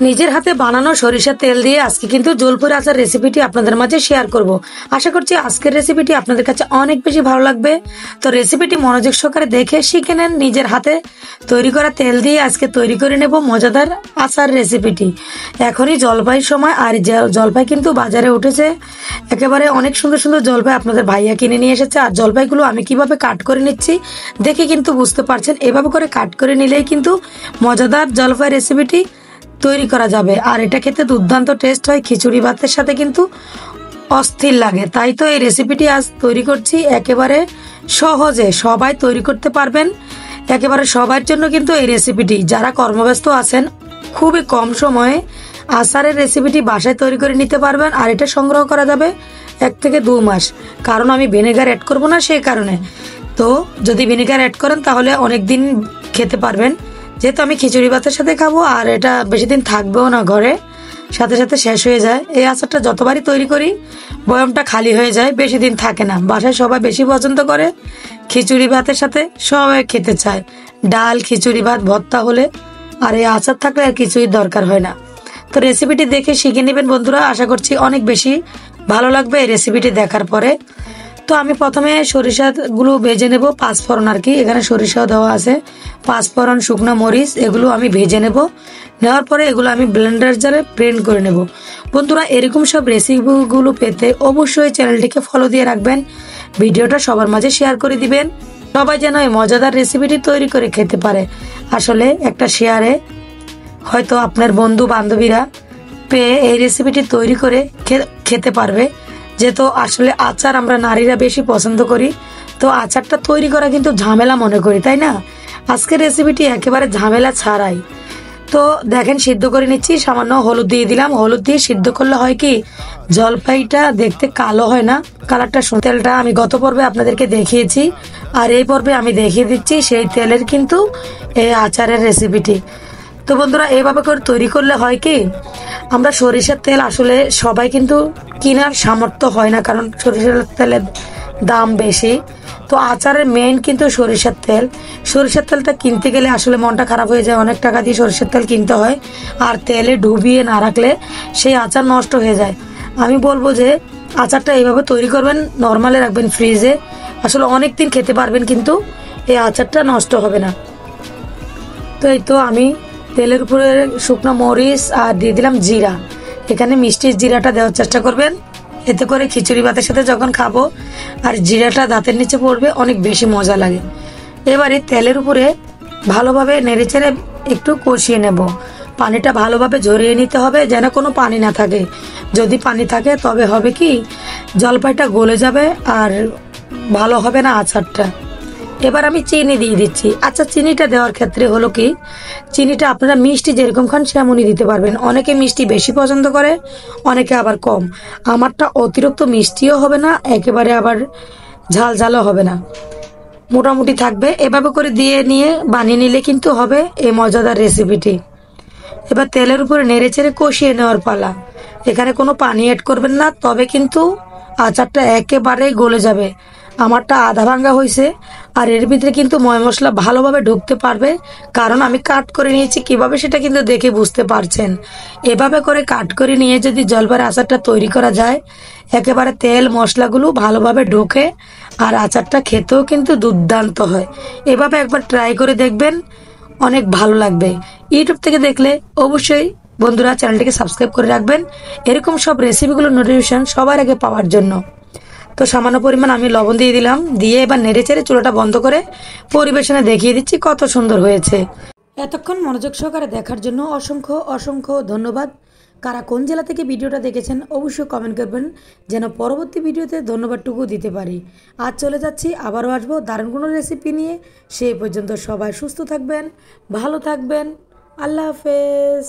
নিজের হাতে বানানো সরিষার তেল দিয়ে আজকে কিন্তু জলপুরি আচার রেসিপিটি আপনাদের মাঝে শেয়ার করব। আশা করছি আজকের রেসিপিটি আপনাদের কাছে অনেক বেশি ভালো লাগবে। তো রেসিপিটি মনোযোগ সহকারে দেখে শিখে নেন। নিজের হাতে তৈরি করা তেল দিয়ে আজকে তৈরি করে নেব মজাদার আচার রেসিপিটি। এখনই জলপাইয়ের সময়, আর জলপাই কিন্তু বাজারে উঠেছে। একেবারে অনেক সুন্দর সুন্দর জলপাই আপনাদের ভাইয়া কিনে নিয়ে এসেছে। আর জলপাইগুলো আমি কিভাবে কাট করে নিচ্ছি দেখে কিন্তু বুঝতে পারছেন। এভাবে করে কাট করে নিলেই কিন্তু মজাদার জলপাই রেসিপিটি তৈরি করা যাবে। আর এটা খেতে দুর্দান্ত টেস্ট হয়, খিচুড়ি ভাতের সাথে কিন্তু অস্থির লাগে। তাই তো এই রেসিপিটি আজ তৈরি করছি একেবারে সহজে, সবাই তৈরি করতে পারবেন। একেবারে সবার জন্য কিন্তু এই রেসিপিটি, যারা কর্মব্যস্ত আছেন খুবই কম সময়ে আচারের রেসিপিটি বাসায় তৈরি করে নিতে পারবেন। আর এটা সংগ্রহ করা যাবে 1 থেকে 2 মাস, কারণ আমি ভিনেগার অ্যাড করব না সেই কারণে। তো যদি ভিনেগার অ্যাড করেন তাহলে অনেক দিন খেতে পারবেন। যেহেতু আমি খিচুড়ি ভাতের সাথে খাবো আর এটা বেশি দিন থাকবেও না, ঘরে সাথে সাথে শেষ হয়ে যায়। এই আচারটা যতবারই তৈরি করি বয়মটা খালি হয়ে যায়, বেশি দিন থাকে না। বাসায় সবাই বেশি পছন্দ করে, খিচুড়ি ভাতের সাথে সবাই খেতে চায়। ডাল, খিচুড়ি ভাত, ভর্তা হলে আর এই আচার থাকলে আর কিছুই দরকার হয় না। তো রেসিপিটি দেখে শিখে নেবেন বন্ধুরা। আশা করছি অনেক বেশি ভালো লাগবে এই রেসিপিটি দেখার পরে। তো আমি প্রথমে সরিষাগুলো ভেজে নেব, পাঁচফোড়ন আর কি, এখানে সরিষাও দেওয়া আছে, পাঁচফোড়ন, শুকনো মরিচ, এগুলো আমি ভেজে নেওয়ার পরে এগুলো আমি ব্লেন্ডার জারে ব্লেন্ড করে নেব। বন্ধুরা এরকম সব রেসিপিগুলো পেতে অবশ্যই চ্যানেলটিকে ফলো দিয়ে রাখবেন, ভিডিওটা সবার মাঝে শেয়ার করে দিবেন। সবাই যেন এই মজাদার রেসিপিটি তৈরি করে খেতে পারে। আসলে একটা শেয়ারে হয়তো আপনার বন্ধু বান্ধবীরা পেয়ে এই রেসিপিটি তৈরি করে খেতে পারবে। যেহেতু আসলে আচার আমরা নারীরা বেশি পছন্দ করি, তো আচারটা তৈরি করা কিন্তু ঝামেলা মনে করি, তাই না? আজকের রেসিপিটি একেবারে ঝামেলা ছাড়াই। তো দেখেন সিদ্ধ করে নিচ্ছি, সামান্য হলুদ দিয়ে দিলাম। হলুদ দিয়ে সিদ্ধ করলে হয় কি, জলপাইটা দেখতে কালো হয় না, কালারটা। তেলটা আমি গত পর্বে আপনাদেরকে দেখিয়েছি, আর এই পর্বে আমি দেখিয়ে দিচ্ছি সেই তেলের কিন্তু এই আচারের রেসিপিটি। তো বন্ধুরা এইভাবে করে তৈরি করলে হয় কি, আমরা সরিষার তেল আসলে সবাই কিন্তু কেনার সামর্থ্য হয় না, কারণ সরিষার তেলের দাম বেশি। তো আচারের মেইন কিন্তু সরিষার তেল। সরিষার তেলটা কিনতে গেলে আসলে মনটা খারাপ হয়ে যায়, অনেক টাকা দিয়ে সরিষার তেল কিনতে হয়, আর তেলে ডুবিয়ে না রাখলে সেই আচার নষ্ট হয়ে যায়। আমি বলবো যে আচারটা এইভাবে তৈরি করবেন, নর্মালে রাখবেন ফ্রিজে, আসলে অনেক দিন খেতে পারবেন, কিন্তু এই আচারটা নষ্ট হবে না। তো এই তো আমি তেলের উপরে শুকনো মরিচ আর দিয়ে দিলাম জিরা। এখানে মিষ্টি জিরাটা দেওয়ার চেষ্টা করবেন, এতে করে খিচুড়ি ভাতের সাথে যখন খাবো আর জিরাটা দাঁতের নিচে পড়বে, অনেক বেশি মজা লাগে। এবারে তেলের উপরে ভালোভাবে নেড়েচেড়ে একটু কষিয়ে নেব। পানিটা ভালোভাবে ঝরিয়ে নিতে হবে, যেন কোনো পানি না থাকে। যদি পানি থাকে তবে হবে কি, জলপাইটা গলে যাবে আর ভালো হবে না আচারটা। এবার আমি চিনি দিয়ে দিচ্ছি। আচ্ছা, চিনিটা দেওয়ার ক্ষেত্রে হলো কি, চিনিটা আপনারা মিষ্টি যেরকম খান সেমনই দিতে পারবেন। অনেকে মিষ্টি বেশি পছন্দ করে, অনেকে আবার কম। আমারটা অতিরিক্ত মিষ্টিও হবে না, একেবারে আবার ঝাল ঝালও হবে না, মোটামুটি থাকবে। এভাবে করে দিয়ে নিয়ে বানিয়ে নিলে কিন্তু হবে এই মজাদার রেসিপিটি। এবার তেলের উপরে নেড়ে চেড়ে কষিয়ে নেওয়ার পালা। এখানে কোনো পানি অ্যাড করবেন না, তবে কিন্তু আচারটা একেবারেই গলে যাবে। আমারটা আধা ভাঙ্গা হয়েছে, আর এর ভিতরে কিন্তু ময় মশলা ভালোভাবে ঢুকতে পারবে, কারণ আমি কাট করে নিয়েছি। কিভাবে সেটা কিন্তু দেখে বুঝতে পারছেন। এভাবে করে কাট করে নিয়ে যদি জলপাইয়ের আচারটা তৈরি করা যায়, একেবারে তেল মশলাগুলো ভালোভাবে ঢোকে, আর আচারটা খেতেও কিন্তু দুর্দান্ত হয়। এভাবে একবার ট্রাই করে দেখবেন, অনেক ভালো লাগবে। ইউটিউব থেকে দেখলে অবশ্যই বন্ধুরা চ্যানেলটিকে সাবস্ক্রাইব করে রাখবেন, এরকম সব রেসিপিগুলো নোটিফিকেশন সবার আগে পাওয়ার জন্য। তো সামান্য পরিমাণ আমি লবণ দিয়ে দিলাম, দিয়ে এবার নেড়েচেড়ে চুলাটা বন্ধ করে পরিবেশনে দেখিয়ে দিচ্ছি কত সুন্দর হয়েছে। এতক্ষণ মনোযোগ সহকারে দেখার জন্য অসংখ্য অসংখ্য ধন্যবাদ। কারা কোন জেলা থেকে ভিডিওটা দেখেছেন অবশ্যই কমেন্ট করবেন, যেন পরবর্তী ভিডিওতে ধন্যবাদটুকু দিতে পারি। আজ চলে যাচ্ছি, আবারও আসবো দারুণ কোনো রেসিপি নিয়ে। সেই পর্যন্ত সবাই সুস্থ থাকবেন, ভালো থাকবেন। আল্লাহ হাফেজ।